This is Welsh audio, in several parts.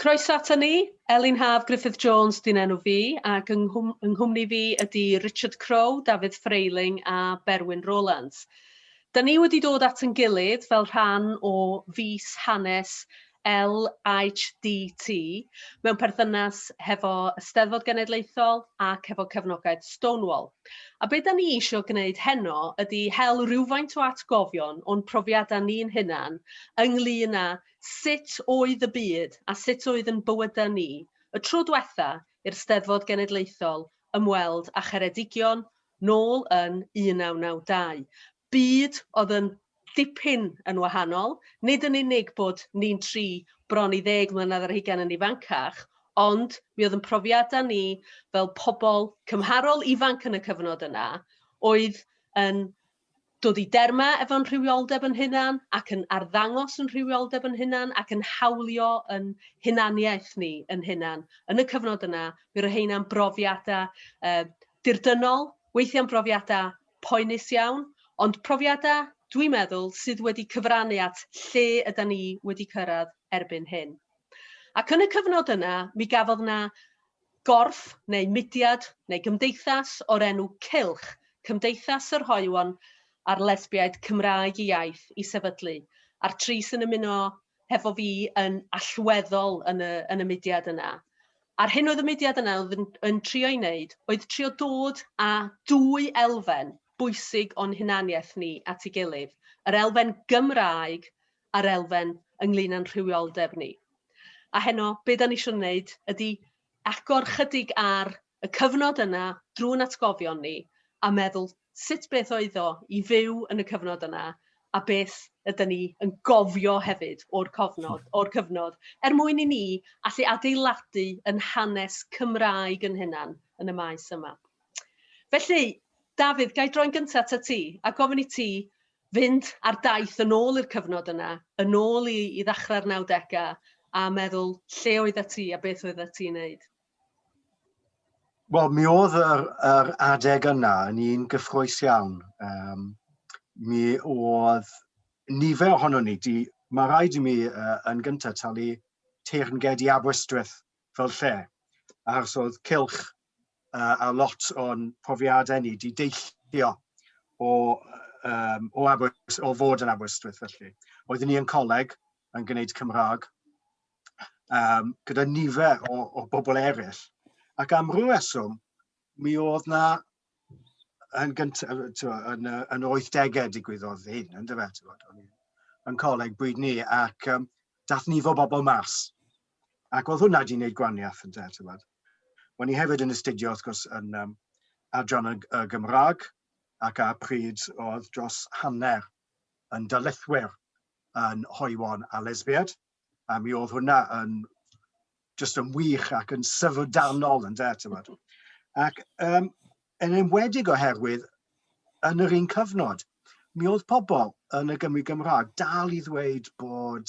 Croeso ata ni, Elin Haf Gruffydd Jones di'n enw fi, ac yng nghwmni fi ydy Richard Crowe, Dafydd Frayling a Berwyn Rowlands. Da ni wedi dod at yn gilydd fel rhan o fis hanes LHDT mewn perthynas hefo Eisteddfod Genedlaethol ac hefo cefnogaeth Stonewall. A be da ni eisiau gwneud heno ydy hel rhywfaint o atgofion o'n profiadau ni'n hunan ynglŷn â sut oedd y byd a sut oedd yn bywydau ni y tro diwetha i'r Eisteddfod Genedlaethol ymweld â Cheredigion nôl yn 1992. Byd oedd yn dipyn yn wahanol, nid yn unig bod ni'n bron i 10 mlynedd ar hugain yn ifancach, ond mi oedd yn profiadau ni fel pobl cymharol ifanc yn y cyfnod yna, oedd yn dod i derma efo'n rhywioldeb yn hunan, ac yn arddangos yn rhywioldeb yn hunan, ac yn hawlio yn hunaniaeth ni yn hunan. Yn y cyfnod yna, mi roedd heina'n brofiadau dirdynol, weithiau'n brofiadau poenus iawn, ond profiadau, dwi'n meddwl, sydd wedi cyfrannu at lle ydyn ni wedi cyrraedd erbyn hyn. Ac yn y cyfnod yna, mi gafodd yna gorff neu mudiad neu gymdeithas o'r enw Cylch, Cymdeithas yr Hoewan a'r Lesbiaid Cymraeg i Iaith i sefydlu. A'r tri sy'n ymuno hefo fi yn allweddol yn y mudiad yna. A'r hyn oedd y mudiad yna oedd yn trio i wneud, oedd trio dod â dwy elfen bwysig o'n hunaniaeth ni at ei gilydd, yr elfen Gymraeg a'r elfen ynglŷn â'n rhywioldeb ni. A heno, be da ni eisiau wneud ydy agor chydig ar y cyfnod yna drwy'n atgofion ni a meddwl sut beth oedd o i fyw yn y cyfnod yna a beth ydyn ni yn gofio hefyd o'r cyfnod mwyn i ni allu adeiladu yn hanes Cymraeg yn hunan yn y maes yma. Felly, Dafydd, gai droi'n gyntaf at ti a gofyn i ti fynd ar daith yn ôl i'r cyfnod yna, yn ôl i ddechrau'r 90au, a meddwl lle oedd ti a beth oedd ti'n wneud? Wel, mi oedd yr adeg yna yn un gyffrous iawn. Mi oedd nifer ohono ni, mae rhaid i mi yn gyntaf talu teyrnged i Aberystwyth fel lle. Achos oedd Cylch a lot o'n profiadau ni di deillio o fod yn Aberystwyth felly. Oeddwn ni yn coleg yn gwneud Cymraeg gyda nifer o bobl eraill. Ac am ryw reswm, mi oedd na yn 80au digwyddodd hyn, yn dyfe, yn coleg bryd ni, ac dath nifer o bobl mas. Ac oedd hwnna di wneud gwaniaeth yn dyfe. O'n i hefyd yn astudio, wrth gwrs, yn adran y Gymraeg, ac ar pryd oedd dros hanner yn darlithwyr yn hoewan a lesbiad, a mi oedd hwnna just yn wych ac yn syfrdanol yn dyfe. Ac yn enwedig oherwydd yn yr un cyfnod, mi oedd pobl yn y Gymru Gymraeg dal i ddweud bod,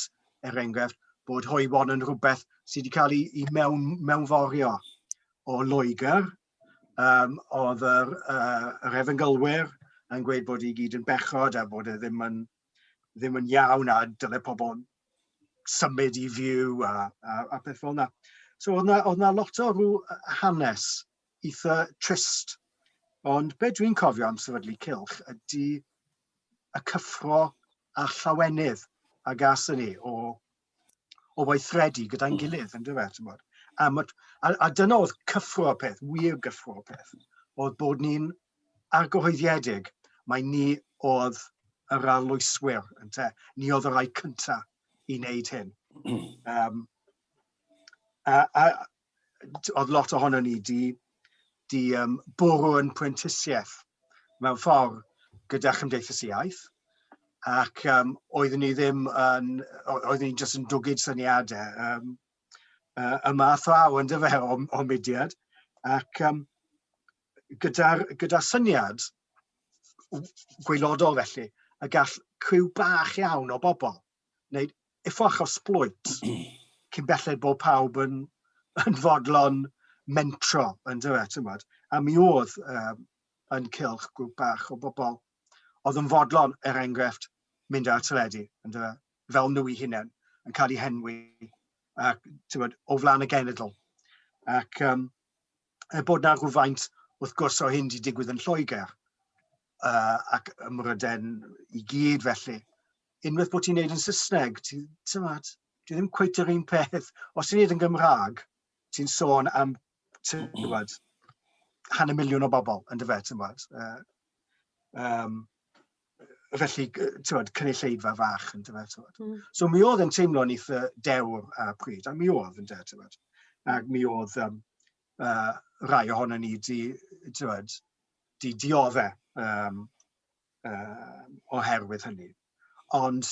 enghraifft, bod hoewan yn rhywbeth sydd wedi cael ei mewnforio o Loegr. Oedd yr efengylwyr yn gweud bod i gyd yn bechod a bod e ddim yn iawn a dyle pobl symud i fyw a peth fel yna. So oedd na lot o rhyw hanes eitha trist. Ond be dwi'n cofio am sefydlu Cylch ydy y cyffro a llawenydd a gason ni o weithredu gyda'n gilydd yn dyfe. A dyna oedd cyffro o peth, wir gyffro o peth, oedd bod ni'n argyhoeddiedig mai ni oedd yr arlwyswyr, ni oedd y rai cyntaf i wneud hyn. Oedd lot ohono ni di bwrw yn prentisiaeth mewn ffordd gyda Chymdeithas y Iaith, ac oeddwn ni jyst yn dwgyd syniadau y math law yn dyfe o mudiad, ac gyda syniad gwaelodol felly, y gall criw bach iawn o bobl wneud uffach o sblwyt cyn belled bod pawb yn fodlon mentro yn dyfe. A mi oedd yn Cylch grŵp bach o bobl oedd yn fodlon enghraifft mynd ar teledu yn dyfe, fel nhw eu hunain yn cael eu henwi ac o flaen y genedl. Ac bod na rhywfaint wrth gwrs o hyn wedi digwydd yn Lloegr, ac ym Mryden i gyd felly. Unwaith bod ti'n neud yn Saesneg, ti ddim cweit yr un peth. Os ti'n neud yn Gymraeg, ti'n sôn am 500,000 o bobl yn dy fe, felly, cynulleidfa fach yn dy fe. So mi oedd yn teimlo'n eitha dewr a pryd, a mi oedd yn dy, ac mi oedd rai ohono ni di dioddau oherwydd hynny. Ond,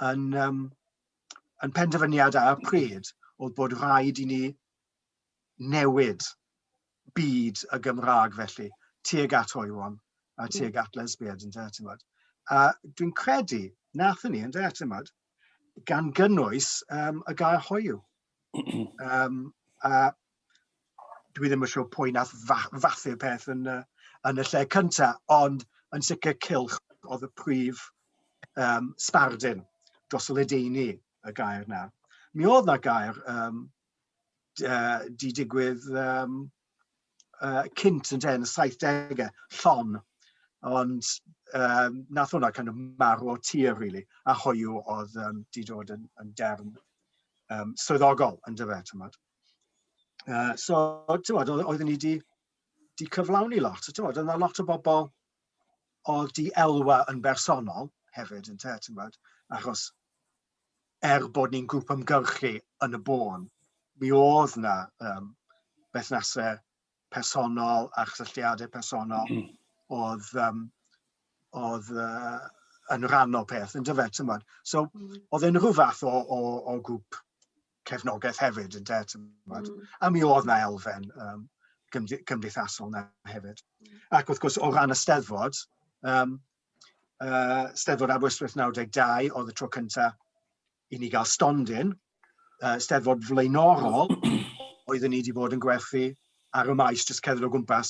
yn penderfyniad ar pryd, oedd bod rhaid i ni newid byd y Gymraeg felly, tuag at Oewan a tuag at lesbiad yn dertymod. A dwi'n credu, nathon ni yn dertymod, gan gynnwys y gair hoyw. A dwi ddim yn siŵr pwy nath fathu'r peth yn y lle cyntaf, ond yn sicr Cylch oedd y prif sbardun dros y ledeini y gair na. Mi oedd na gair di digwydd cynt yn y 70au, llon, ond nath hwnna kind of marw o tir, really, a hoyw oedd di dod yn derm swyddogol yn dyfe, tymod. So, oedden ni di cyflawni lot, oedd yna lot o bobl oedd di elwa yn bersonol hefyd yn tymod, achos bod ni'n grŵp ymgyrchu yn y bôn, mi oedd na bethnasau personol a chysylltiadau personol oedd yn rhan o peth yn dyfe, tymod. So, oedd yn rhyw fath o grŵp cefnogaeth hefyd yn tymod. A mi oedd na elfen cymdeithasol na hefyd. Ac wrth gwrs, o ran y Steddfod, Steddfod Aberystwyth 92 oedd y tro cyntaf i ni gael stondin, Steddfod flaenorol, oedden ni wedi bod yn gwerthu ar y maes jyst cerdded o gwmpas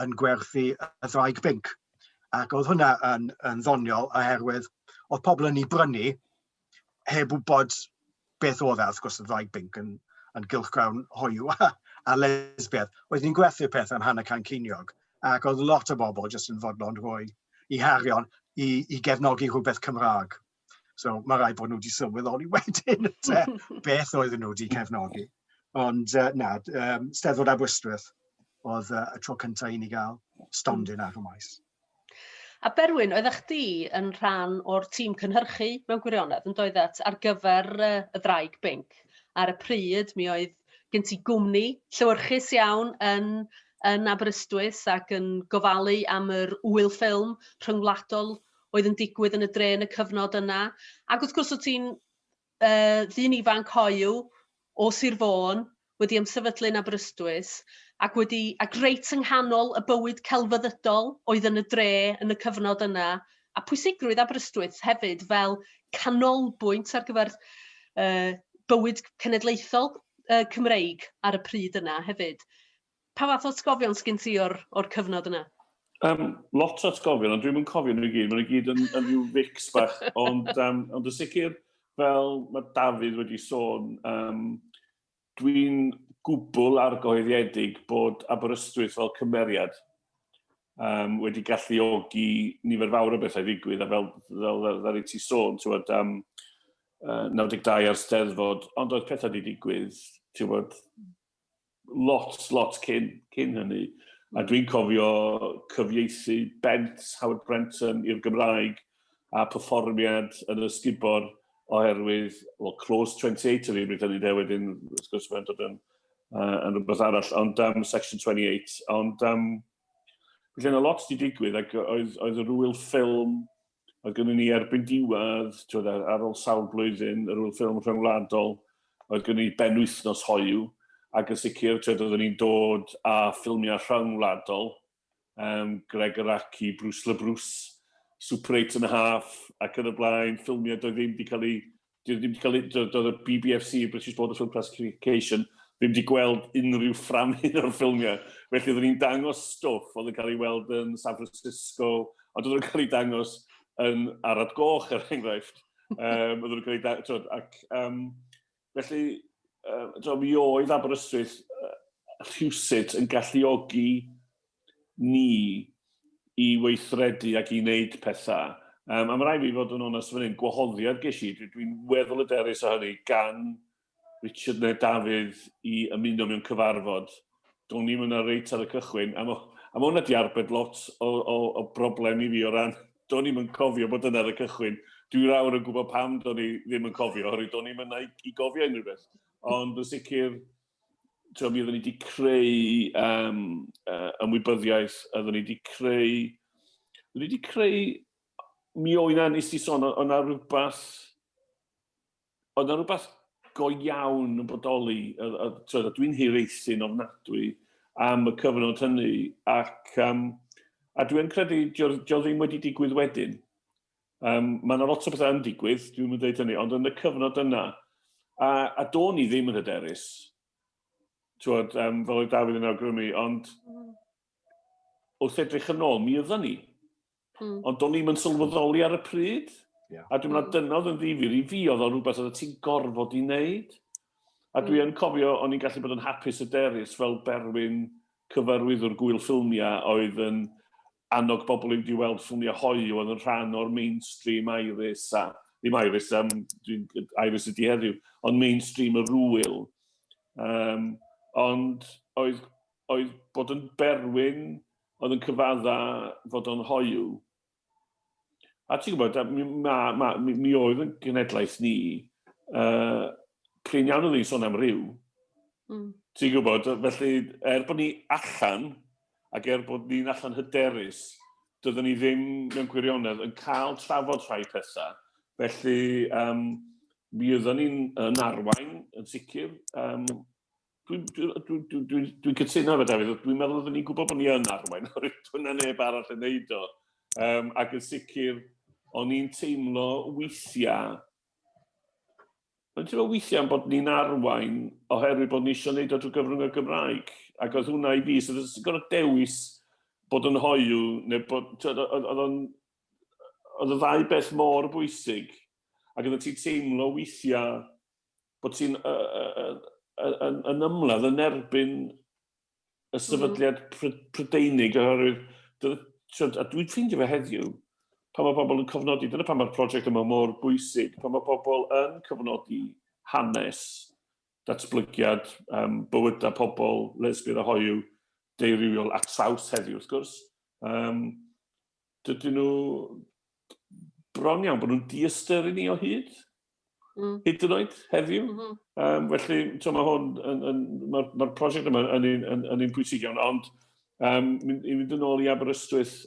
yn gwerthu y ddraig binc. Ac oedd hwnna yn ddoniol oherwydd oedd pobl yn ei brynu heb wybod beth oedd wrth gwrs y ddraig binc yn gylchgrawn hoyw a lesbiad. Oedden ni'n gwerthu'r peth am hanner can ceiniog ac oedd lot o bobl jyst yn fodlon rhoi i harion i gefnogi rhywbeth Cymraeg. So mae rai bod nhw wedi sylweddoli wedyn beth oedden nhw wedi cefnogi. Ond na, Steddfod Aberystwyth oedd y tro cyntaf i ni gael stondin ar y maes. A Berwyn, oeddech chdi yn rhan o'r tîm cynhyrchu mewn gwirionedd yn doeddet ar gyfer y ddraig binc. Ar y pryd, mi oedd gen ti gwmni llywyrchus iawn yn Aberystwyth ac yn gofalu am yr wyl ffilm rhyngwladol oedd yn digwydd yn y dre yn y cyfnod yna. Ac wrth gwrs, o ti'n ddyn ifanc hoyw o Sir Fôn, wedi ymsefydlu'n Aberystwyth, ac reit yng nghanol y bywyd celfyddydol oedd yn y dre yn y cyfnod yna, a pwysigrwydd Aberystwyth hefyd fel canolbwynt ar gyfer bywyd cenedlaethol Cymreig ar y pryd yna hefyd. Pa fath o atgofion sgyn ti o'r cyfnod yna? Lot o atgofion, ond dwi'n mynd cofio nhw i gyd. Mae'n gyd yn rhyw fix bach, ond y sicr, fel mae Dafydd wedi sôn, dwi'n gwbl argyhoeddiedig bod Aberystwyth fel cymeriad wedi galluogi nifer fawr o bethau ddigwydd, a fel ddari ti sôn, 92 ar Steddfod, ond oedd pethau wedi digwydd, lot cyn hynny. A dwi'n cofio cyfieithu Bent Howard Brenton i'r Gymraeg a perfformiad yn y Sgubor oherwydd Close 28 yr un bryd hynny wedyn, wrth gwrs mae'n dod yn rhywbeth arall, ond Section 28. Ond felly yna lot wedi digwydd ac oedd yr wyl ffilm, oedd gynnu ni erbyn diwedd, ar ôl sawl blwyddyn, yr wyl ffilm rhyngwladol, oedd gynnu ni benwythnos hoyw, ac yn sicr, oedden ni'n dod a ffilmiau rhyngwladol, Greg Araki, Bruce LeBruce, Super 8.5, ac yn y blaen, ffilmiau doedd ddim wedi cael doedd y BBFC, British Board of Film Classification, ddim wedi gweld unrhyw fframyn o'r ffilmiau. Felly oedden ni'n dangos stwff, oedd yn cael ei weld yn San Francisco, ond oedden nhw'n cael ei dangos yn Arad Goch, er enghraifft. Oedden nhw'n cael ei dangos, ac Felly, mi oedd Aberystwyth rhywsut yn galluogi ni i weithredu ac i wneud pethau. A mae rai fi fod yn onest fan hyn, gwahoddiad ges i, dwi'n weddol hyderus o hynny gan Richard neu Dafydd i ymuno mewn cyfarfod. Do'n ni'n mynd reit ar y cychwyn, a mae hwnna di arbed lot o broblem i fi o ran, do'n ni'n mynd cofio bod yna ar y cychwyn. Dwi'n rawr yn gwybod pam do'n ni ddim yn cofio, oherwydd do'n ni'n mynd i gofio unrhyw beth. Ond yn sicr, mi oedden ni wedi creu ymwybyddiaeth, oedden ni wedi creu, mi oedd na, nes ti sôn, o'na rhywbeth go iawn yn bodoli, dwi'n hiraethu'n ofnadwy am y cyfnod hynny, ac a dwi'n credu dio ddim wedi digwydd wedyn. Mae yna lot o bethau yn digwydd, dwi'n mynd dweud hynny, ond yn y cyfnod yna, a do'n i ddim yn hyderus, fel oedd Dafydd yn awgrymu, ond wrth edrych yn ôl, mi ydyn ni. Ond do'n i'm yn sylweddoli ar y pryd. A dwi'n meddwl dyna oedd yn ddifyr i fi, oedd o rhywbeth oedd ti'n gorfod i wneud. A dwi'n cofio, o'n i'n gallu bod yn hapus hyderus fel Berwyn cyfarwyddwr gwyl ffilmiau oedd yn annog bobl i wedi weld ffilmiau hoyw, oedd yn rhan o'r mainstream iris, ddim iris, iris ydi heddiw, ond mainstream y rwyl. Ond oedd bod yn Berwyn, oedd yn cyfadda fod o'n hoyw. A ti'n gwybod, mi oedd yn genedlaeth ni, prin iawn oedd ni'n sôn am ryw. Ti'n gwybod, felly, bod ni allan, ac bod ni'n allan hyderus, doeddwn ni ddim mewn gwirionedd yn cael trafod rhai pethau. Felly, mi oeddwn ni'n arwain, yn sicr. Dwi'n cytuno fe, Dafydd, dwi'n meddwl oeddwn ni'n gwybod bod ni yn arwain, dwi'n neb arall yn neud o. Ac yn sicr, o'n i'n teimlo weithiau, bod ni'n arwain oherwydd bod ni eisiau gwneud o drwy gyfrwng y Gymraeg. Ac oedd hwnna i fi, so oedd gorau dewis bod yn hoyw, neu bod, oedd y ddau beth mor bwysig, ac oedd ti'n teimlo weithiau bod ti'n yn ymladd yn erbyn y sefydliad Prydeinig, a dwi'n ffeindio fe heddiw, pan mae pobl yn cofnodi, dyna pan mae'r prosiect yma mor bwysig, pan mae pobl yn cofnodi hanes, datblygiad, bywydau pobl, lesbiydd a hoyw, deurywiol a traws heddiw, wrth gwrs. Dydyn nhw bron iawn bod nhw'n diastyru ni o hyd. Hyd yn oed, heddiw. Felly, mae'r prosiect yma yn un pwysig iawn, ond i fynd yn ôl i Aberystwyth,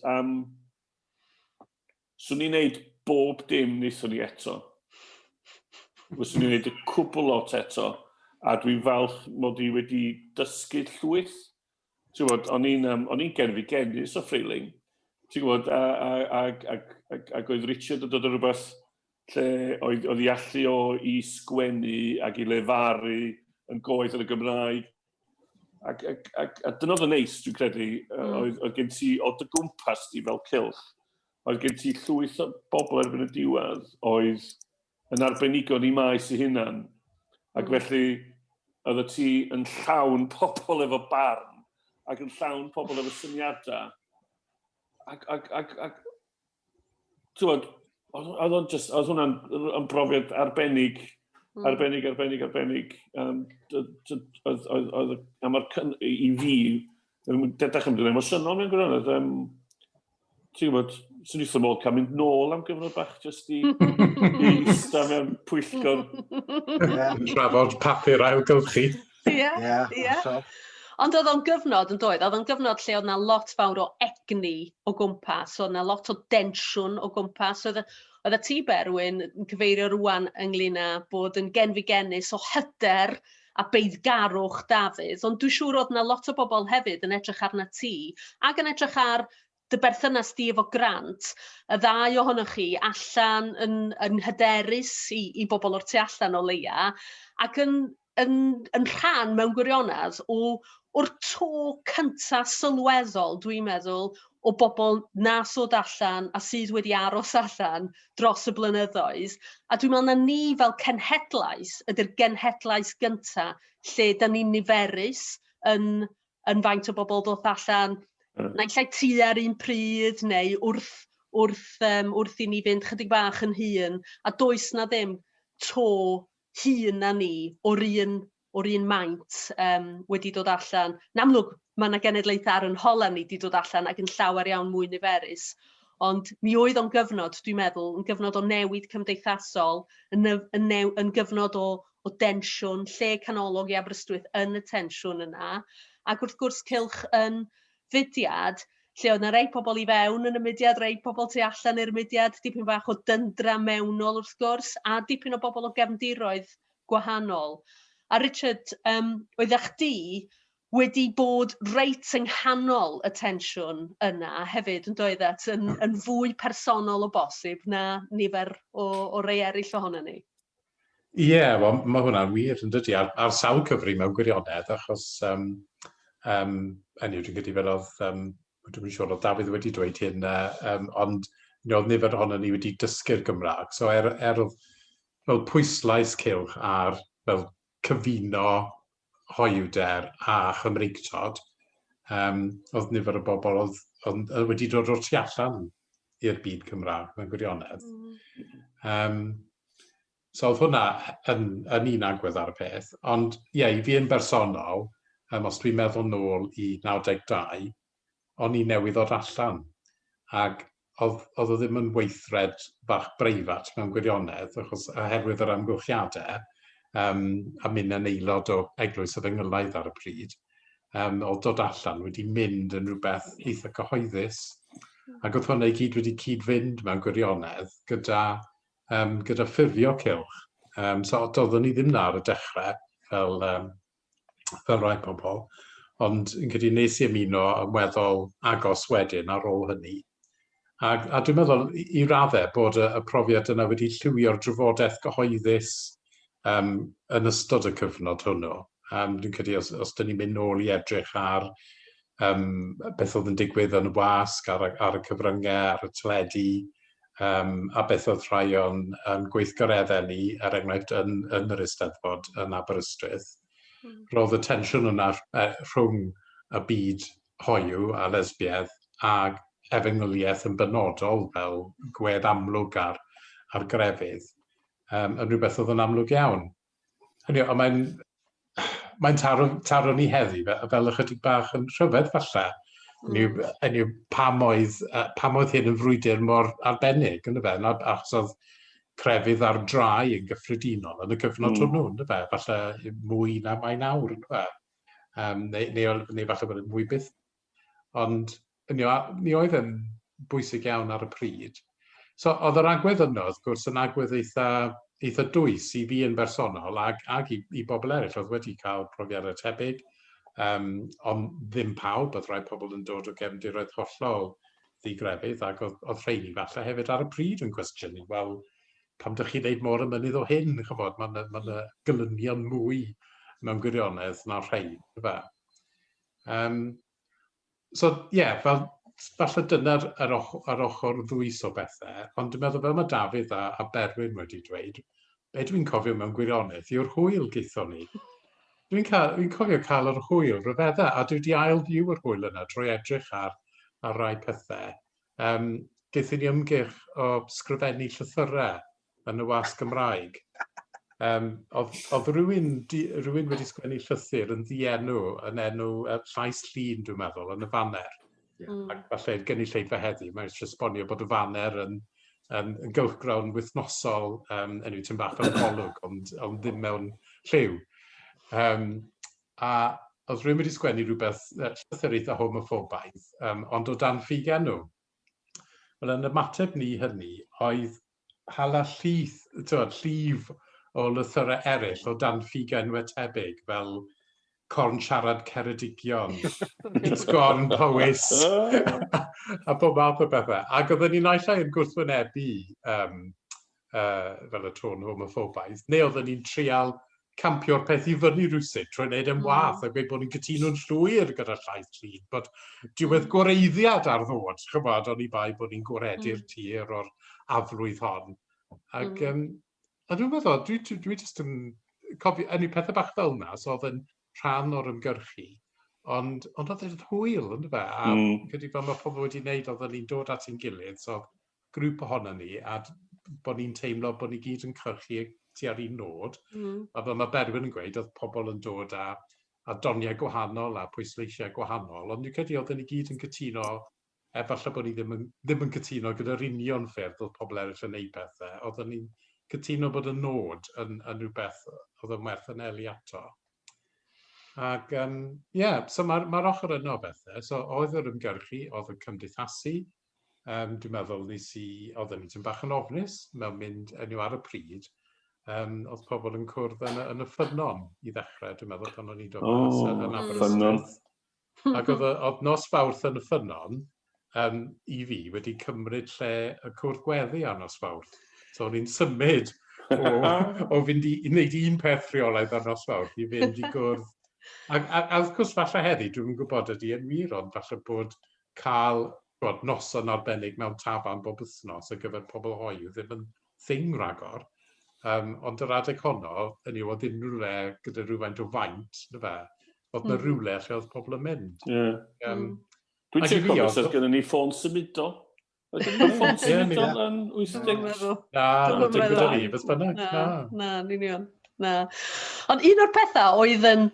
swn i'n neud bob dim wnaethon ni eto. Swn i'n neud y cwbl lot eto, a dwi'n falch mod i wedi dysgu llwyth. Ti'n gwybod, o'n i'n genfigennus o Frayling. Ti'n gwybod, ac oedd Richard yn dod o rhywbeth lle oedd i allu o i sgwennu ac i lefaru yn goeth yn y Gymraeg. A dyna oedd yn neis, dwi'n credu, oedd gen ti o dy gwmpas ti fel Cylch. Oedd gen ti llwyth o bobl erbyn y diwedd oedd yn arbenigo ni Maes eu hunan. Ac felly, oedd ti yn llawn pobl efo barn ac yn llawn pobl efo syniadau. Ac oedd hwnna'n brofiad arbennig. Arbennig. I fi, dedach yn mynd yn emosiynol mewn gwirionedd. Ti'n gwybod, sy'n eithaf modd cael mynd nôl am gyfnod bach jyst i ista mewn pwyllgor. Yn trafod papur ailgylchu. Ie. Ond oedd o'n gyfnod yn dweud, oedd o'n gyfnod lle oedd na lot fawr o egni o gwmpas, oedd na lot o densiwn o gwmpas. Oedd y ti Berwyn yn cyfeirio rwan ynglyn â bod yn genfigennus o hyder a beiddgarwch Dafydd, ond dwi'n siŵr oedd na lot o bobl hefyd yn edrych arna ti, ac yn edrych ar dy berthynas di efo Grant, y ddau ohonoch chi allan yn hyderus i bobl o'r tu allan o leia, ac yn rhan mewn gwirionedd o'r to cyntaf sylweddol, dwi'n meddwl, o bobl na sod allan a sydd wedi aros allan dros y blynyddoedd. A dwi'n meddwl na ni fel cenhedlaeth ydy'r genhedlaeth gyntaf lle da ni'n niferus yn faint o bobl ddoth allan naill ai tua'r un pryd neu wrth i ni fynd chydig bach yn hyn. A does na ddim to hun na ni o'r un maint wedi dod allan. Yn amlwg, mae yna genedlaethau ar yn hola ni wedi dod allan ac yn llawer iawn mwy niferus. Ond mi oedd o'n gyfnod, dwi'n meddwl, yn gyfnod o newid cymdeithasol, yn gyfnod o densiwn, lle canolog i Aberystwyth yn y tensiwn yna. Ac wrth gwrs Cylch yn fudiad, lle oedd yna rei pobl i fewn yn y mudiad, rei pobl tu allan i'r mudiad, dipyn bach o dyndra mewnol wrth gwrs, a dipyn o bobl o gefndiroedd gwahanol. A Richard, oeddech chdi wedi bod reit yng nghanol y tensiwn yna hefyd, yn doeddet, yn fwy personol o bosib na nifer o rei eraill ohono ni? Ie, mae hwnna'n wir yn dydi, ar sawl cyfri mewn gwirionedd, achos enw dwi'n gyda fel oedd, dwi'n siŵr oedd Dafydd wedi dweud hyn, ond oedd nifer ohono ni wedi dysgu'r Gymraeg. So fel pwyslais Cylch ar fel cyfuno hoiwder a chymreictod, oedd nifer o bobl oedd wedi dod o'r tu allan i'r byd Cymraeg mewn gwirionedd. So oedd hwnna yn un agwedd ar y peth, ond ie, i fi yn bersonol, os dwi'n meddwl nôl i 92, o'n i newydd ddod allan. Ac oedd o ddim yn weithred bach breifat mewn gwirionedd, achos oherwydd yr amgylchiadau, a mynd yn aelod o eglwys y Fenghylaidd ar y pryd, oedd dod allan wedi mynd yn rhywbeth eitha cyhoeddus. Ac oedd hwnna i gyd wedi cyd-fynd mewn gwirionedd gyda ffurfio Cylch. So doeddwn ni ddim na ar y dechrau fel rai pobl, ond yn gyda nes i ymuno yn weddol agos wedyn ar ôl hynny. A dwi'n meddwl i raddau bod y profiad yna wedi llywio'r drafodaeth gyhoeddus yn ystod y cyfnod hwnnw. Dwi'n credu os dyn ni'n mynd nôl i edrych ar beth oedd yn digwydd yn y wasg, ar y cyfryngau, ar y teledu, a beth oedd rhai o'n gweithgareddau ni, er enghraifft yn yr Eisteddfod yn Aberystwyth. Roedd y tensiwn yna rhwng y byd hoyw a lesbiaidd a efengyliaeth yn benodol fel gwedd amlwg ar grefydd yn rhywbeth oedd yn amlwg iawn. Mae'n taro ni heddi fel ychydig bach yn rhyfedd falle. Pam oedd hyn yn frwydr mor arbennig, achos oedd crefydd ar drai yn gyffredinol yn y cyfnod hwnnw, falle mwy na mai nawr, neu falle bod yn mwy byth. Ond ni oedd yn bwysig iawn ar y pryd. So oedd yr agwedd yno, wrth gwrs, yn agwedd eitha dwys i fi yn bersonol ac i bobl eraill oedd wedi cael profiadau tebyg, ond ddim pawb, oedd rai pobl yn dod o gefndiroedd hollol ddigrefydd, ac oedd rheini falle hefyd ar y pryd yn cwestiynu, wel, pam ydych chi'n gwneud mor ymynydd o hyn, mae'n gylynion mwy mewn gwirionedd na rhai. So, ie, falle dyna'r ochr ddwys o bethau, ond dwi'n meddwl fel mae Dafydd a Berwyn wedi dweud, be dwi'n cofio mewn gwirionedd yw'r hwyl gaethon ni. Dwi'n cofio cael yr hwyl rhyfeddau, a dwi wedi ail-fyw yr hwyl yna drwy edrych ar rai pethau. Gaethon ni ymgyrch o sgrifennu llythyrau yn y wasg Gymraeg. Oedd rhywun wedi sgwennu llythyr yn ddienw, yn enw llais llun, dwi'n meddwl, yn y faner. Ac falle gynulleidfa heddi, mae'n eisiau esbonio bod y faner yn gylchgrawn wythnosol, enw ti'n bach fel golwg, ond ddim mewn lliw. A oedd rhywun wedi sgwennu rhywbeth llythyr eitha homophobaidd, ond o dan ffigenw. Wel, yn ymateb ni hynny, oedd hala llif o lythyrau eraill o dan ffigenwau tebyg, fel corn siarad Ceredigion, Itgon Powys, a bob math o bethau. Ac oedden ni'n naill ai yn gwrthwynebu fel y tôn homophobaidd, neu oedden ni'n trial campio'r peth i fyny rhywsyd trwy'n neud yn wath a gweud bod ni'n cytuno'n llwyr gyda'r llaeth llun, bod diwedd goreiddiad ar ddod, chybod, o'n i bai bod ni'n goredu'r tir o'r aflwydd hon. Ac a dwi'n meddwl, dwi jyst yn cofio, enw pethau bach fel yna, so oedd yn rhan o'r ymgyrchu, ond oedd e'n hwyl, ynddo fe, a gyda fel mae pobl wedi wneud, oedd ni'n dod at ein gilydd, so grŵp ohono ni, a bod ni'n teimlo bod ni gyd yn cyrchu tu ar un nod, a fel mae Berwyn yn gweud, oedd pobl yn dod a doniau gwahanol a pwysleisiau gwahanol, ond dwi'n credu oedd ni gyd yn cytuno, efallai bod ni ddim yn cytuno gyda'r union ffyrdd oedd pobl eraill yn neud pethau, oedd ni'n cytuno bod y nod yn rhywbeth oedd yn werth yn eli ato. Ac so mae'r ochr yno bethau, so oedd yr ymgyrchu, oedd yn cymdeithasu, dwi'n meddwl oedd ni tym bach yn ofnus mewn mynd enw ar y pryd, oedd pobl yn cwrdd yn y ffynon i ddechrau, dwi'n meddwl, pan o'n i'n dod mas yn Aberystwyth. Ac oedd nos Fawrth yn y ffynon, i fi, wedi cymryd lle y cwrdd gweddi ar nos Fawrth. So o'n i'n symud o fynd i wneud un peth rheolaidd ar nos Fawrth, i fynd i gwrdd. A wrth gwrs, falle heddi, dwi'n gwybod ydy yn wir, ond falle bod cael noson arbennig mewn tafarn bob wythnos ar gyfer pobl hoyw ddim yn thing ragor. Ond yr adeg honno, hynny oedd unrhyw le gyda rhywfaint o faint, oedd yna rhywle lle oedd pobl yn mynd. Dwi'n siŵr cofio sydd gen ni ffôn symudol. Oedd gen ni ffôn symudol yn 80? Na, dim gyda ni, beth bynnag. Na, union. Ond un o'r pethau oedd yn,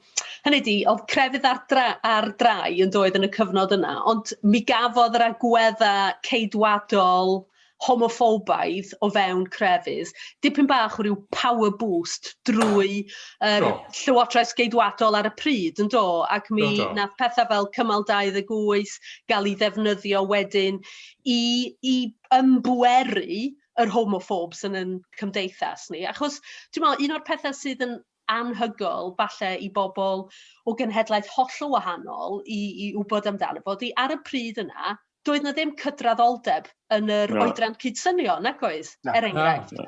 hynny di, oedd crefydd ar drai yn doedd yn y cyfnod yna, ond mi gafodd yr agweddau ceidwadol homophobaidd o fewn crefydd, dipyn bach o ryw power boost drwy llywodraeth geidwadol ar y pryd, yn do? Ac mi nath pethau fel cymal 28 gael ei ddefnyddio wedyn i ymbweru yr homophobes yn yn cymdeithas ni. Achos, dwi'n meddwl, un o'r pethau sydd yn anhygol, falle i bobl o genhedlaeth hollol wahanol i wybod amdano fo, di ar y pryd yna, doedd na ddim cydraddoldeb yn yr oedran cyd-synion, nac oes? Enghraifft.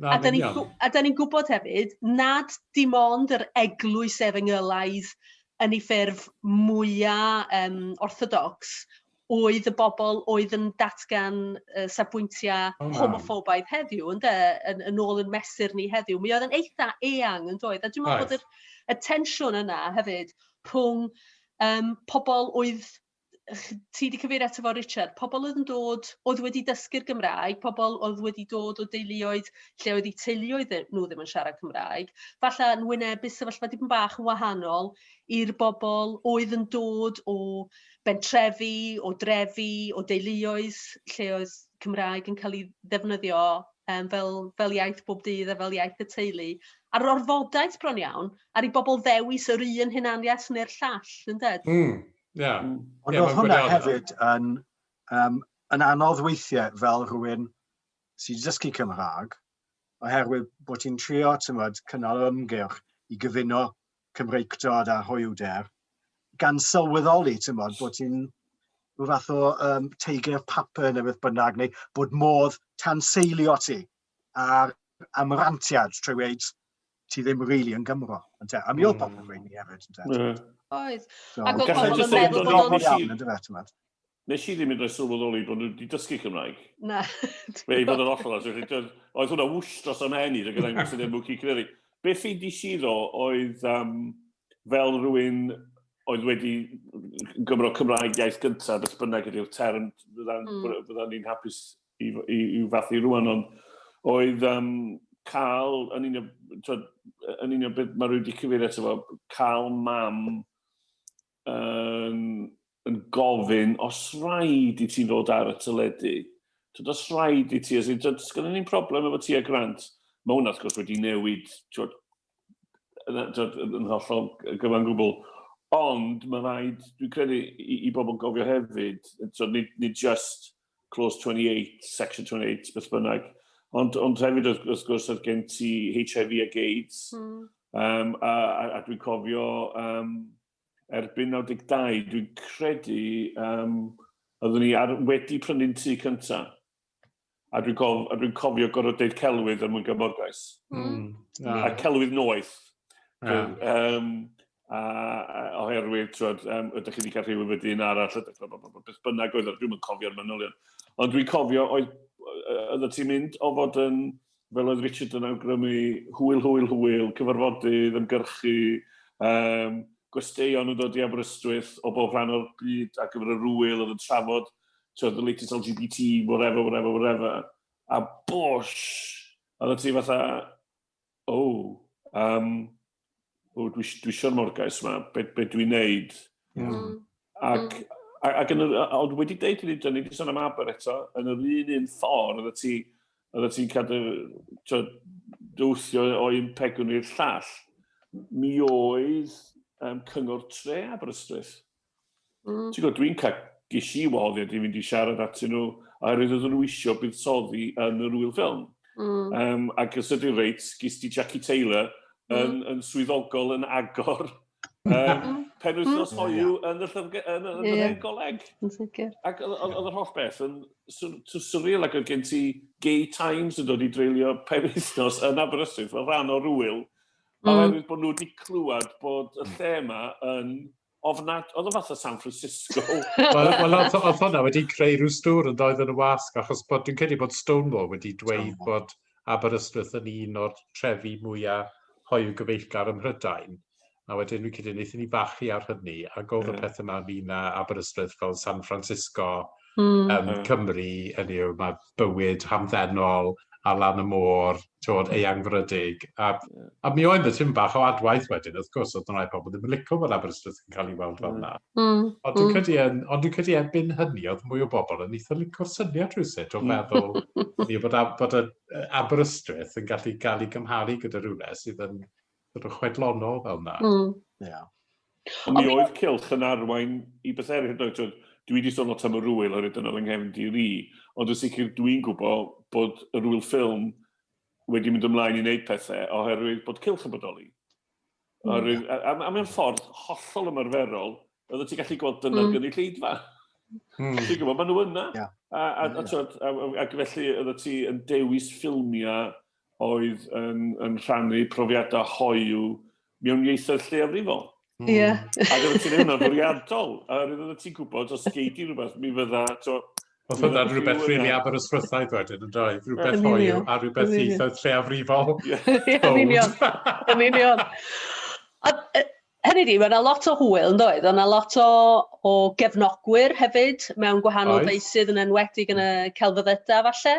A da ni'n gwybod hefyd, nad dim ond yr eglwys efengylaidd yn ei ffurf mwyaf orthodox oedd y bobl oedd yn datgan safbwyntiau homophobaidd heddiw, yn ôl yn mesur ni heddiw. Mi oedd yn eitha eang yn doedd. A dwi'n meddwl bod y tensiwn yna hefyd rhwng pobl oedd, ti wedi cyfeirio ato fo, Richard, pobl oedd yn dod, oedd wedi dysgu'r Gymraeg, pobl oedd wedi dod o deuluoedd lle oedd eu teuluoedd nhw ddim yn siarad Cymraeg, falle yn wynebu sefyllfa dipyn bach yn wahanol i'r bobl oedd yn dod o bentrefi, o drefi, o deuluoedd lle oedd Cymraeg yn cael ei ddefnyddio fel iaith bob dydd a fel iaith y teulu. A'r orfodaeth bron iawn, ar i bobl ddewis yr un hunaniaeth neu'r llall, yn dweud? Ond oedd hwnna hefyd yn anodd weithiau fel rhywun sy'n dysgu Cymraeg, oherwydd bod ti'n trio cynnal ymgyrch i gyfuno Cymreictod a hoiwder, gan sylweddoli bod ti'n rhyw fath o teigr papur neu beth bynnag, neu bod modd tanseilio ti ar amrantiad trwy weid ti ddim rili yn Gymro. A mi oedd pobl yn gweud ni hefyd. Oedd. Ac oedd pobl yn meddwl bod o'n... Nes i ddim yn rhoi sylweddoli bod nhw wedi dysgu Cymraeg. Na. Fe i fod yn ollol. Oedd hwnna wwsh dros am heni, gyda ddangos yn ymwch i Cymru. Beth i di siro oedd fel rhywun oedd wedi Gymro Cymraeg iaith gyntaf, beth bynnag ydy'r term, bydda'n ni'n hapus i'w fathu rwan, ond oedd cael, yn union beth mae rwy'n wedi cyfeirio eto fo, cael mam yn gofyn, os rhaid i ti ddod ar y teledu, os rhaid i ti, sgynnon ni'n problem efo ti a Grant, mae hwnna, wrth gwrs, wedi newid yn hollol gyfan gwbl, ond mae rhaid, dwi'n credu i bobl yn gofio hefyd, nid just Clause 28, Section 28, beth bynnag, ond hefyd, wrth gwrs, oedd gen ti HIV ag AIDS, a dwi'n cofio erbyn 92, dwi'n credu, oeddwn ni wedi prynu'n tŷ cyntaf, a dwi'n cofio gorfod deud celwydd er mwyn gymorgais. A celwydd noeth. Oherwydd, ydych chi wedi cael rhyw wedyn arall, beth bynnag oedd, dwi'n mynd cofio'r manylion. Ond dwi'n cofio, oedd ti'n mynd o fod yn, fel oedd Richard yn awgrymu, hwyl, cyfarfodydd, ymgyrchu, gwesteion yn dod i Aberystwyth o bob rhan o'r byd ar gyfer y rwyl, oedd yn trafod, the latest LGBT, whatever. A bosh, oedd ti fatha, dwi eisiau'r morgais yma, be dwi'n neud. Ond wedi deud i ni, ni wedi sôn am Aber eto, yn yr un ffordd, oedd ti'n cadw dwthio o un pegwn i'r llall. Mi oedd cyngor tre Aberystwyth. Ti'n gwybod, dwi'n cael ges i wahoddiad i fynd i siarad atyn nhw, oherwydd oedden nhw eisiau buddsoddi yn yr wyl ffilm. Ac os ydy'n reit, ges ti Jackie Taylor yn swyddogol yn agor penwythnos hoiw yn y goleg. Ac oedd yr holl beth yn surreal ac oedd gen ti Gay Times yn dod i dreulio penwythnos yn Aberystwyth fel rhan o'r wyl. Oherwydd bod nhw wedi clywed bod y lle yma yn ofnad, oedd o fath o San Francisco. Wel, oedd hwnna wedi creu rhyw stŵr yn doedd yn y wasg, achos dwi'n credu bod Stonewall wedi dweud bod Aberystwyth yn un o'r trefi mwyaf hoiw gyfeillgar ym Mhrydain. A wedyn dwi'n credu wnaethon ni fachu ar hynny, a oedd y peth yma yn Aberystwyth fel San Francisco, Cymru, mae bywyd hamddenol, a lan y môr, eangfrydig. A mi oedd y tym bach o adwaith wedyn, wrth gwrs, oedd yna pobl ddim yn licio bod Aberystwyth yn cael ei weld fel yna. Ond dwi'n credu erbyn hynny, oedd mwy o bobl yn eitha licio'r syniad rhywsut o feddwl bod Aberystwyth yn gallu cael ei gymharu gyda rhywle sydd yn chwedlonol fel yna. Mi oedd Cylch yn arwain i beth eraill. Dwi wedi sôn lot am y rwyl ar ydyn nhw'n nghefn di, ond yn sicr dwi'n gwybod bod y rwyl ffilm wedi mynd ymlaen i wneud pethau oherwydd bod Cylch yn bodoli. A mewn ffordd hollol ymarferol, oedd ti'n gallu gweld dyna'r gynulleidfa. Ti'n gwybod, maen nhw yna. Ac felly oedd ti yn dewis ffilmiau oedd yn rhannu profiadau hoiw mewn ieithoedd lleiafrifol. Ac oedd ti'n hynny'n fwriadol. A oedd ti'n gwybod, os geidi rhywbeth, mi fydda... Oedd hwnna'n rhywbeth rili Aberystwythaidd wedyn, yn dweud. Rhywbeth hoiw a rhywbeth ieithoedd lleiafrifol. Yn union. Hynny di, mae yna lot o hwyl, yn dweud. Yna lot o gefnogwyr hefyd, mewn gwahanol feisydd yn enwedig yn y celfyddydau, falle.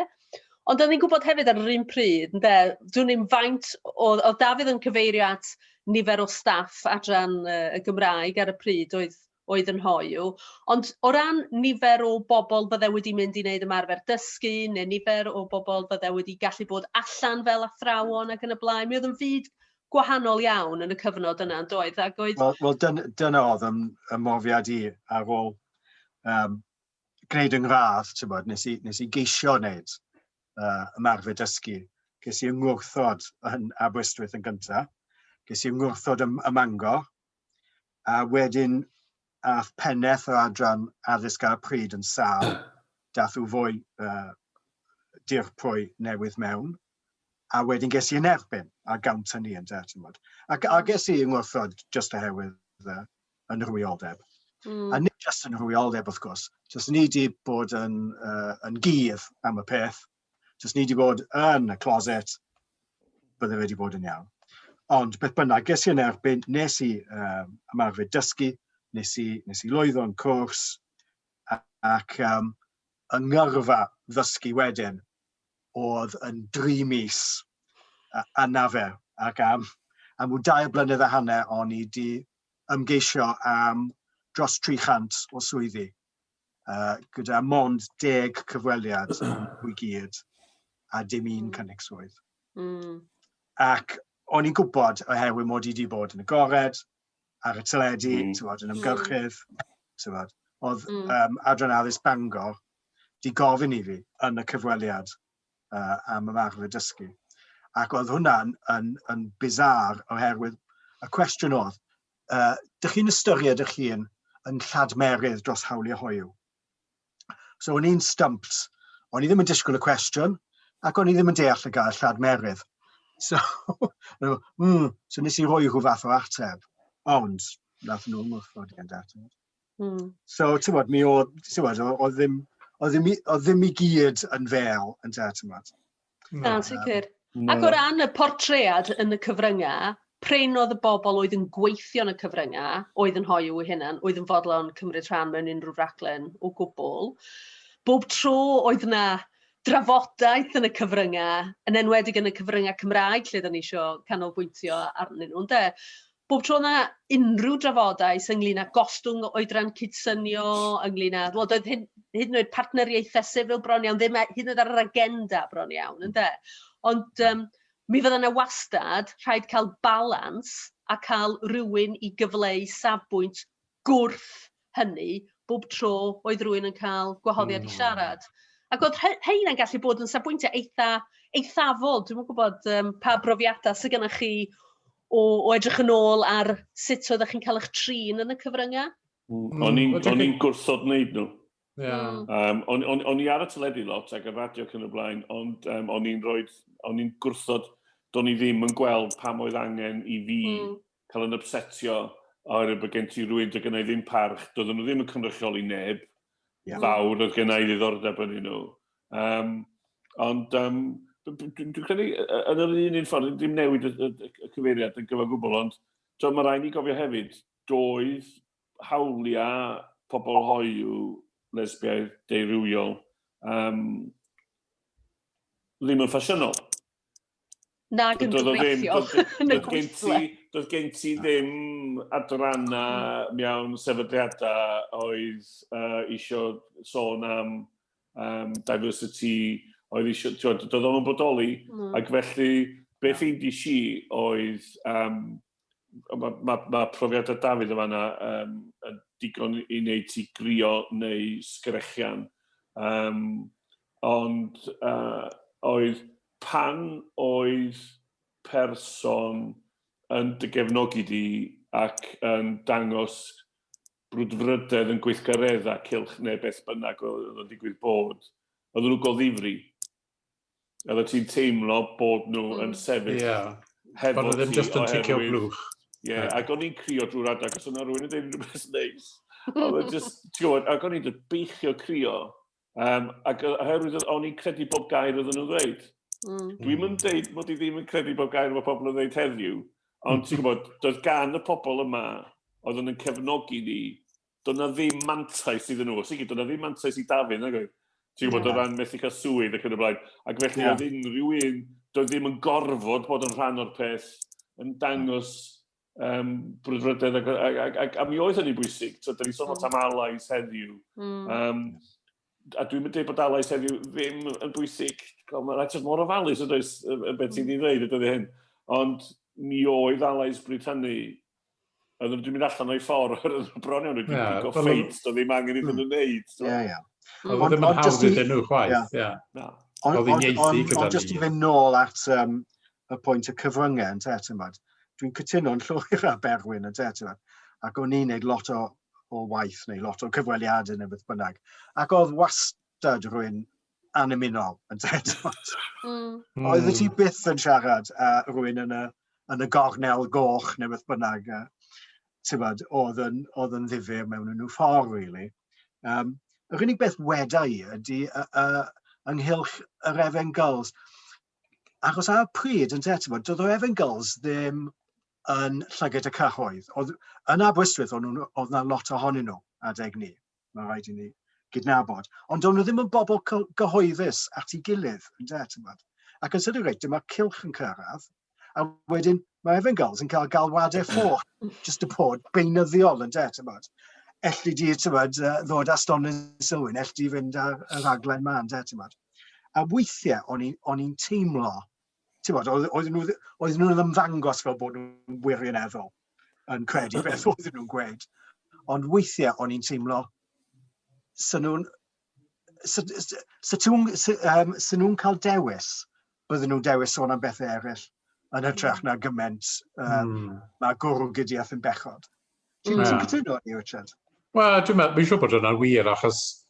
Ond o'n i'n gwybod hefyd ar yr un pryd, dwi'n ni'n faint o Dafydd yn cyfeirio at nifer o staff adran y Gymraeg ar y pryd oedd yn hoiw. Ond o ran nifer o bobl bydde wedi mynd i wneud ymarfer dysgu, neu nifer o bobl bydde wedi gallu bod allan fel athrawon ac yn y blaen, mi oedd yn fyd gwahanol iawn yn y cyfnod yna, yn doedd? Wel, dyna oedd y mofiad i ar ôl gwneud yng ngradd, nes i geisio wneud ymarfer dysgu. Ges i yngwrthod yn Aberystwyth yn gyntaf, ges i yngwrthod ym Mangor, a wedyn ath pennaeth o adran addysg ar y pryd yn sâl, dath o fwy dirprwy newydd mewn, a wedyn ges i yn erbyn a gawnt hynny yn dertymod. A ges i yngwrthod just oherwydd yn rhywioldeb. A nid just yn rhywioldeb, wrth gwrs, just ni wedi bod yn gydd am y peth, just ni wedi bod yn y closet, bydde wedi bod yn iawn. Ond beth bynnag, ges i yn erbyn, nes i ymarfer dysgu, nes i lwyddo yn cwrs, ac yngyrfa ddysgu wedyn oedd yn 3 mis anafer. Ac am 2 blynedd a hanner, o'n i wedi ymgeisio am dros 300 o swyddi, gyda mond 10 cyfweliad i gyd, a dim un cynnig swydd. Ac o'n i'n gwybod oherwydd mod i wedi bod yn agored, ar y teledu, yn ymgyrchydd. Oedd adran addysg Bangor di gofyn i fi yn y cyfweliad am ymarfer dysgu. Ac oedd hwnna'n yn bizar oherwydd y cwestiwn oedd, dych chi'n ystyried eich hun yn lladmerydd dros hawliau hoiw? So o'n i'n stumped. O'n i ddim yn disgwyl y cwestiwn, ac o'n i ddim yn deall y gael lladmerydd. So, so nes I roi rhyw fath o ateb, ond nath nhw'n mwffod i'n data. So, ti'n bod, oedd ddim I gyd yn fel yn data. Na, sicr. Ac o ran y portread yn y cyfryngau, prin oedd y bobl oedd yn gweithio yn y cyfryngau, oedd yn hoiw eu hunan, oedd yn fodlon cymryd rhan mewn unrhyw raglen o gwbl. Bob tro oedd yna drafodaeth yn y cyfryngau, yn enwedig yn y cyfryngau Cymraeg, lle da ni eisiau canolbwyntio arnyn nhw, ynde? Bob tro yna unrhyw drafodaeth ynglyn â gostwng oedran cydsynio, ynglyn â, wel, doedd hyd yn oed partneriaethau sifil bron iawn, ddim hyd yn oed ar yr agenda bron iawn, ynde? Ond mi fydda yna wastad rhaid cael balans a cael rhywun I gyfleu safbwynt gwrth hynny, bob tro oedd rhywun yn cael gwahoddiad I siarad. Ac oedd hynny'n gallu bod yn safbwyntiau eithafol. Dwi'n gwybod pa brofiadau sydd gennych chi o edrych yn ôl ar sut oeddech chi'n cael eich trin yn y cyfryngau? O'n i'n gwrthod wneud nhw. Yeah. O'n i ar y teledu lot ac y radio cyn y blaen, ond o'n i'n gwrthod, do'n i ddim yn gweld pam oedd angen I fi cael yn upsetio oherwydd bod gen ti rhywun doedd gen I ddim parch, doedden nhw ddim yn cynrychioli neb, fawr oedd gen I ddiddordeb yn nhw. Ond dwi'n credu yn yr un ffordd, ddim newid y cyfeiriad yn gyfer gwbl, ond mae rhaid ni gofio hefyd, doedd hawliau pobl hoiw, lesbiaidd, deurywiol, ddim yn ffasiynol. Nag yn gobeithio yn y gweithle. Doedd gen ti ddim adrannau mewn sefydliadau oedd eisiau sôn am diversity, oedd eisiau, doedd o'n bodoli, ac felly beth ffeindi si oedd, mae profiadau Dafydd yma yn digon I wneud ti grio neu sgrechian, ond oedd pan oedd person yn dy gefnogi di ac yn dangos brwdfrydedd yn gweithgaredda cylch neu beth bynnag oedd yn digwydd bod, oedd nhw'n go ddifri. Oedd ti'n teimlo bod nhw yn sefyll hefo ti. Oedd ddim just yn ticio blwch. Ie, ac o'n i'n crio drwy'r adag, os yna rhywun yn dweud rhywbeth neis. Ac o'n i'n beichio crio, ac oherwydd o'n i'n credu bob gair oedd nhw'n dweud. Dwi'n mynd dweud bod I ddim yn credu bob gair mae pobl yn dweud heddiw, ond ti'n gwybod, doedd gan y pobl yma oedd yn cefnogi ni, doedd na ddim mantais iddyn nhw. Sigi, doedd na ddim mantais I Dafydd, nag oedd? Ti'n gwybod, o ran methu cael swydd ac yn y blaen. Ac felly oedd unrhyw un, doedd ddim yn gorfod bod yn rhan o'r peth, yn dangos brwdfrydedd. A mi oedd hynny'n bwysig. Da ni sôn lot am alais heddiw. A dwi'n mynd dweud bod alais heddiw ddim yn bwysig. Mae'n rhaid mor ofalus o does beth sydd I ddweud ydy hyn. Ond mi oedd alais Britannu, dwi'n mynd allan o'i ffordd bron iawn, dwi'n pigo ffeit, doedd ddim angen iddyn nhw'n wneud. Oedd ddim yn hawdd iddyn nhw chwaith. Oedd hi'n ieithu gyda ni. Ond jyst I fynd nôl at y pwynt y cyfryngau, dwi'n cytuno'n llwyr â Berwyn, ac o'n i'n neud lot o waith neu lot o cyfweliadau neu beth bynnag. Ac oedd wastad rhywun anymunol yn Oedd ti byth yn siarad rhywun yn y gornel goch neu beth bynnag. Oedd yn ddifyr mewn nhw ffordd, really. Yr unig beth weda I ydy ynghylch yr Efengils. Achos ar y pryd, doedd yr Efengils ddim yn llygad y cyhoedd. Yn Aberystwyth oedd yna lot ohonyn nhw adeg ni. Mae rhaid I ni gydnabod. Ond doedd nhw ddim yn bobl gyhoeddus at ei gilydd. Ac yn sydyn reit, dyma Cylch yn cyrraedd. A wedyn, mae Efengils yn cael galwadau ffwrdd, jyst y bod beunyddiol yn Elli di ddod â ston yn sylwyn, elli di fynd ar y raglen ma yn A weithiau o'n i'n teimlo, oedd nhw'n ymddangos fel bod nhw'n wirioneddol yn credu beth oedd nhw'n gweud. Ond weithiau o'n i'n teimlo, sy'n nhw'n cael dewis, bydden nhw'n dewis sôn am bethau eraill yn hytrach na gyment mae gwrw gydiaeth yn bechod. Ti'n cytuno ni, Richard? Wel, dwi'n siŵr bod hwnna'n wir, achos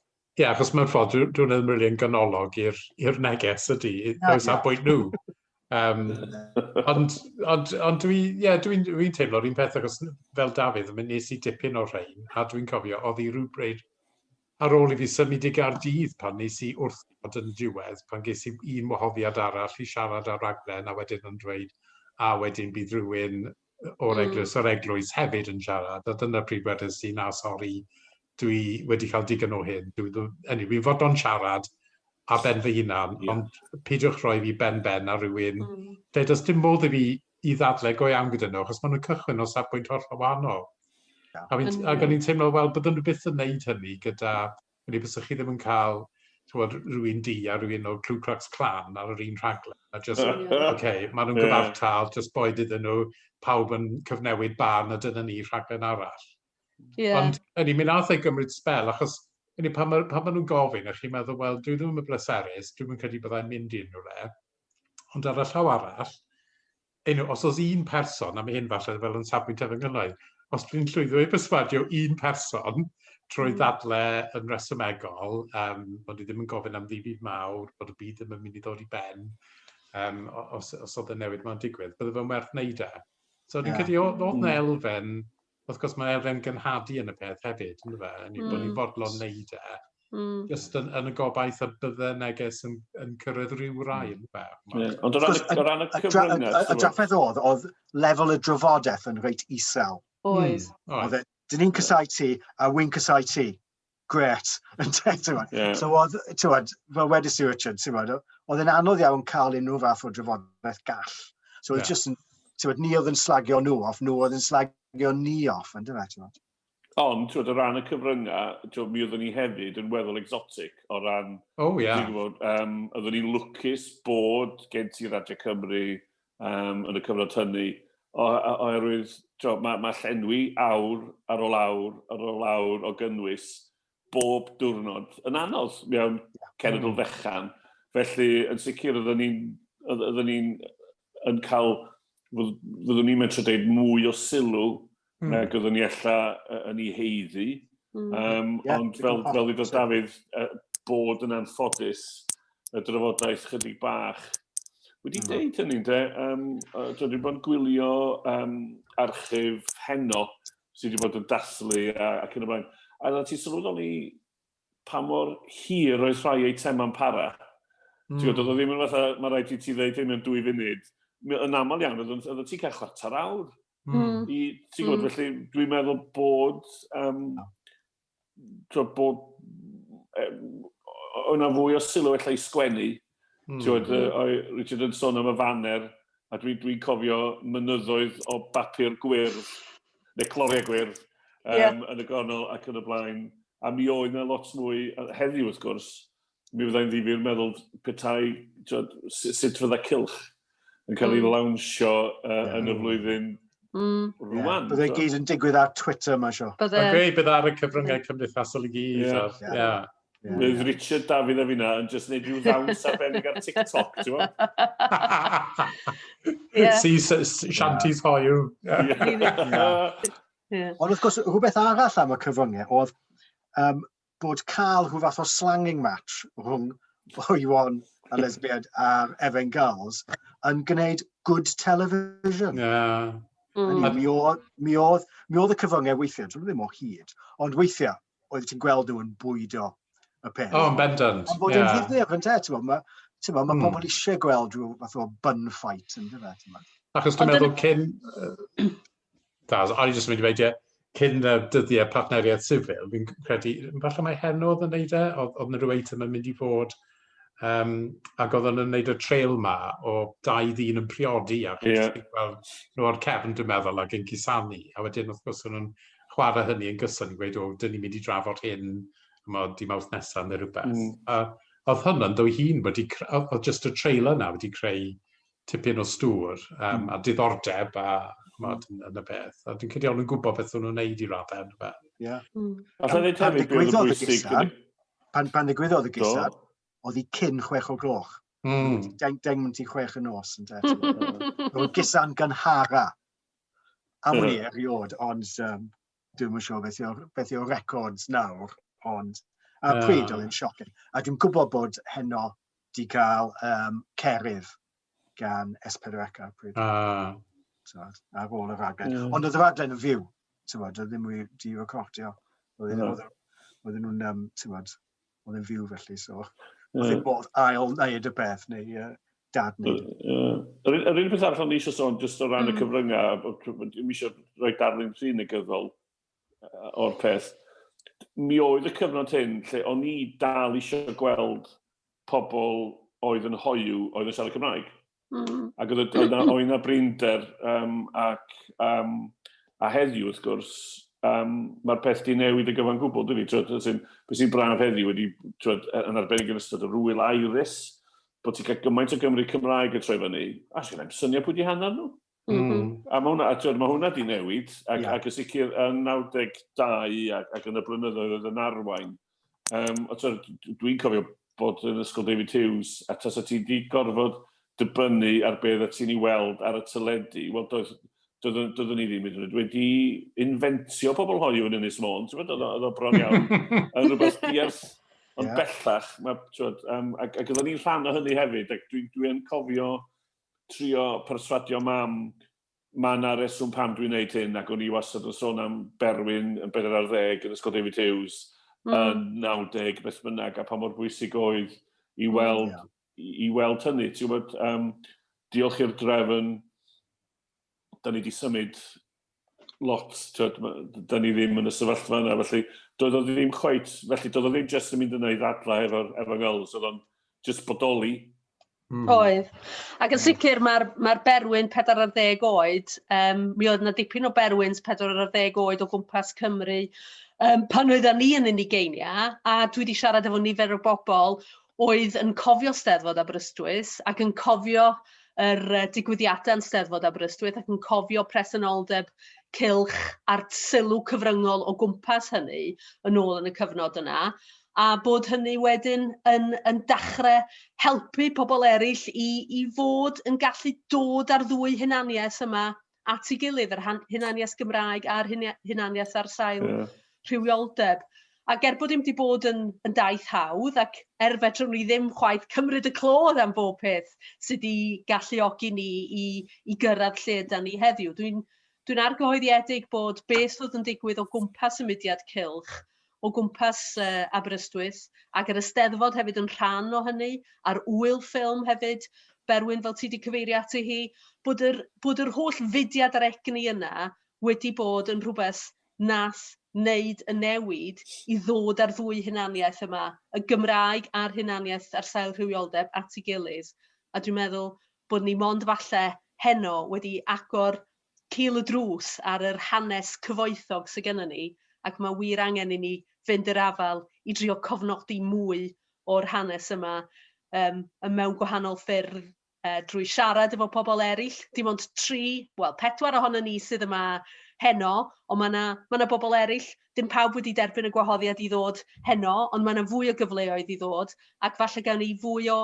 mewn ffordd, dwi'n ddim rili yn ganolog i'r neges ydy, oes a bwynt nhw. Ond dwi'n teimlo'r un peth, achos fel Dafydd, nes i dipyn o rhain, a dwi'n cofio, oedd hi rhywbryd ar ôl i fi symud i Gaerdydd pan nes i wrthod yn diwedd, pan ges i un wahoddiad arall i siarad ar raglen, a wedyn yn dweud, a wedyn bydd rhywun o'r eglwys hefyd yn siarad, a dyna pryd wedys i, na, sori, dwi wedi cael digon o hyn. Fi'n fodlon siarad a ben fy hunan, ond peidiwch rhoi fi ben a rhywun. Does dim modd i fi i ddadlau go iawn gyda nhw, achos maen nhw'n cychwyn o safbwynt hollol wahanol. Ac o'n i'n teimlo, wel, bydden nhw byth yn neud hynny gyda, bysych chi ddim yn cael rhywun di a rhywun o Clw Crux Clan ar yr un rhaglen. A just, maen nhw'n gyfartal, just boed iddyn nhw, pawb yn cyfnewid barn a dyna ni rhaglen arall. Ond mi nath ei gymryd spel, achos pan maen nhw'n gofyn, a chi'n meddwl, wel, dwi ddim yn bleserus, dwi'n yn credu byddai'n mynd i unrhyw le. Ond ar y llaw arall, os oes un person, a mae hyn falle fel yn safbwynt efo'n gynnoedd, os dwi'n llwyddo i perswadio un person trwy ddadlau yn resymegol, bod i ddim yn gofyn am ddifyr mawr, bod y byd ddim yn mynd i ddod i ben, os oedd y newid mae'n digwydd, bydde fe'n werth wneud e. So dwi'n credu, oedd na elfen, wrth gwrs mae elfen gynhadu yn y peth hefyd, yn fe, bod ni'n fodlon wneud e, just yn y gobaith a bydde neges yn cyrraedd rhyw rai yn fe. Ond o ran y cyfryngau... Y drafferth oedd lefel y drafodaeth yn reit isel. Oedd. Dyn ni'n cysau ti, a wy'n cysau ti. Gret. So oedd, fel wedys i Richard, oedd yn anodd iawn cael unrhyw fath o drafodaeth gall. So oedd just yn, ni oedd yn slagio nhw off, nhw oedd yn slagio ni off, yn dweud. Ond, o ran y cyfryngau, mi oeddwn ni hefyd yn weddol exotic o ran... Oeddwn ni'n lwcus bod gen ti Radio Cymru yn y cyfnod hynny, oherwydd mae llenwi awr ar ôl awr o gynnwys bob diwrnod yn anodd mewn cenedl fechan. Felly, yn sicr, oeddwn ni'n yn cael, fyddwn ni'n mynd trwy mwy o sylw nag oeddwn ni allan yn ei heiddi. Ond fel ddweud Dafydd, bod yn anffodus, y drafodaeth chydig bach, wedi deud hynny, dwi wedi bod yn gwylio archif heno sydd wedi bod yn dathlu ac yn y blaen. A ti'n sylweddoli pa mor hir oedd rhai eitemau'n para. Oedd o ddim yn fatha, mae rhaid i ti ddeud hyn yn 2 funud. Yn aml iawn, oedd ti'n cael chwarter awr. Ti'n gwybod, felly dwi'n meddwl bod o'na fwy o sylw allai sgwennu. Richard yn sôn am y faner, a dwi'n cofio mynyddoedd o bapur gwyrdd, neu cloriau gwyrdd, yn y gornel ac yn y blaen. A mi oedd yna lot mwy, heddiw wrth gwrs, mi fyddai'n ddifyr meddwl petai, sut fydda Cylch yn cael ei lawnsio yn y flwyddyn rwan. Byddai gyd yn digwydd ar Twitter, mae sio. Bydd ar y cyfryngau cymdeithasol i gyd. Bydd Richard, Dafydd a fi'na yn just neud rhyw ddawns arbennig ar TikTok, ti'n gwybod? Shanties hoiw. Ond wrth gwrs, rhywbeth arall am y cyfryngau oedd bod cael rhyw fath o slanging match rhwng rhywun a lesbiad a'r Efen Girls yn gwneud good television. Mi oedd y cyfryngau weithiau, dwi'n ddim o hyd, ond weithiau oedd ti'n gweld nhw yn bwydo y pen. Yn bendant. Ond bod yn ddifyr yn te, mae pobl eisiau gweld rhyw fath o bun fight yn dweud. Achos dwi'n meddwl cyn... O'n i jyst yn mynd i wedi'i cyn dyddiau partneriaeth sifil, fi'n credu, falle mae henodd yn neud e, oedd yna rhyw eitem yn mynd i fod, ac oedd yn neud y trail ma o 2 ddyn yn priodi, ac nhw o'r cefn dwi'n meddwl, ac yn cusanu, a wedyn wrth gwrs nhw'n chwarae hynny yn gyson, yn gweud, dyn ni'n mynd i drafod hyn, di mawrth nesaf neu rhywbeth. Oedd hwnna'n dwy hun, oedd just y trailer na wedi creu tipyn o stŵr, a diddordeb yn y peth. A dwi'n credu o'n gwybod beth o'n nhw'n neud i raddau. Pan ddigwyddodd y gysad, oedd hi cyn 6:00. Deng mynd i 6 y nos. Oedd gysa'n gynhara. Am hynny eriod, ond dwi'n yn siŵr beth yw'r records nawr. Ond pryd oedd yn sioc. A dwi'n gwybod bod heno di cael cerydd gan S4C pryd. Ar ôl y raglen. Ond oedd y raglen yn fyw, oedd ddim wedi recordio. Oedden nhw'n, oedd yn fyw felly, so oedd ddim modd ail wneud y beth neu dad wneud. Yr un peth arall o'n i eisiau sôn, jyst o ran y cyfryngau, dwi'n eisiau rhoi darlun rhy negyddol o'r peth. Mi oedd y cyfnod hyn lle o'n i dal eisiau gweld pobl oedd yn hoiw oedd yn siarad Cymraeg. Ac oedd yna brinder a heddiw wrth gwrs, mae'r peth di newid y gyfan gwbl, dwi'n fi. Beth sy'n braf heddiw wedi yn arbennig yn ystod y rwyl iris, bod ti'n cael gymaint o Gymru Cymraeg yn troi fyny, a sy'n gwneud syniad pwy di hanner nhw. A mae hwnna di newid, ac yn sicr yn 92 ac yn y blynyddoedd oedd yn arwain. Dwi'n cofio bod yn ysgol David Hughes, a tas o ti di gorfod dibynnu ar beth a ti'n ei weld ar y tyledu, wel, doeddwn ni ddim wedi inventio pobl hoiw yn Ynys Môn, oedd o bron iawn, yn rhywbeth diarth, ond bellach, ac oedden ni'n rhan o hynny hefyd, ac dwi'n cofio trio perswadio mam, mae yna reswm pam dwi'n neud hyn, ac o'n i wastad yn sôn am Berwyn yn 40 yn ysgol David Hughes, yn 90 beth bynnag, a pa mor bwysig oedd i weld hynny. Diolch i'r drefn, da ni wedi symud lot, da ni ddim yn y sefyllfa yna, felly doedd o ddim chweit, felly doedd o ddim jyst yn mynd yn ei ddadla efo nghyls, oedd o'n jyst bodoli. Oedd. Ac yn sicr mae'r Berwyn 40 oed, mi oedd yna dipyn o Berwyns 40 oed o gwmpas Cymru pan oedden ni yn unigeiniau, a dwi wedi siarad efo nifer o bobl oedd yn cofio Steddfod Aberystwyth ac yn cofio yr digwyddiadau'n Steddfod Aberystwyth ac yn cofio presenoldeb Cylch a'r sylw cyfryngol o gwmpas hynny yn ôl yn y cyfnod yna, a bod hynny wedyn yn dechrau helpu pobl eraill i fod yn gallu dod ar ddwy hunaniaeth yma at ei gilydd, yr hunaniaeth Gymraeg a'r hunaniaeth ar sail rhywioldeb. Ac bod ddim wedi bod yn daith hawdd, ac fedrwn ni ddim chwaith cymryd y clodd am bob peth sydd wedi galluogi ni i gyrraedd lle da ni heddiw. Dwi'n argyhoeddiedig bod beth oedd yn digwydd o gwmpas y mudiad Cylch, o gwmpas Aberystwyth, ac yr Eisteddfod hefyd yn rhan o hynny, a'r wyl ffilm hefyd, Berwyn fel ti wedi cyfeirio ati hi, bod yr holl fudiad ar egni yna wedi bod yn rhywbeth nath wneud y newid i ddod ar ddwy hunaniaeth yma, y Gymraeg a'r hunaniaeth ar sail rhywioldeb at ei gilydd. A dwi'n meddwl bod ni mond falle heno wedi agor cil y drws ar yr hanes cyfoethog sydd gennym ni, ac mae wir angen i ni fynd yr afal i drio cofnodi mwy o'r hanes yma mewn gwahanol ffyrdd drwy siarad efo pobl eraill. Dim ond 4 ohonon ni sydd yma heno, ond mae yna bobl eraill, dim pawb wedi derbyn y gwahoddiad i ddod heno, ond mae yna fwy o gyfleoedd i ddod, ac falle gawn ni fwy o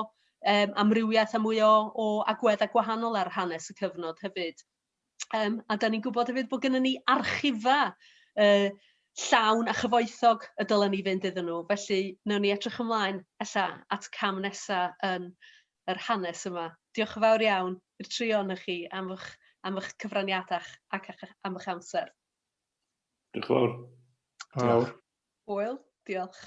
amrywiaeth a mwy o agweddau gwahanol ar hanes y cyfnod hefyd. A da ni'n gwybod hefyd bod gennym ni archifa llawn a chyfoethog y dylen ni fynd iddyn nhw, felly nawn ni edrych ymlaen at cam nesaf yn yr hanes yma. Diolch yn fawr iawn i'r trio ohonoch chi am eich cyfraniadau ac am eich amser. Diolch yn fawr. Diolch. Hwyl, diolch.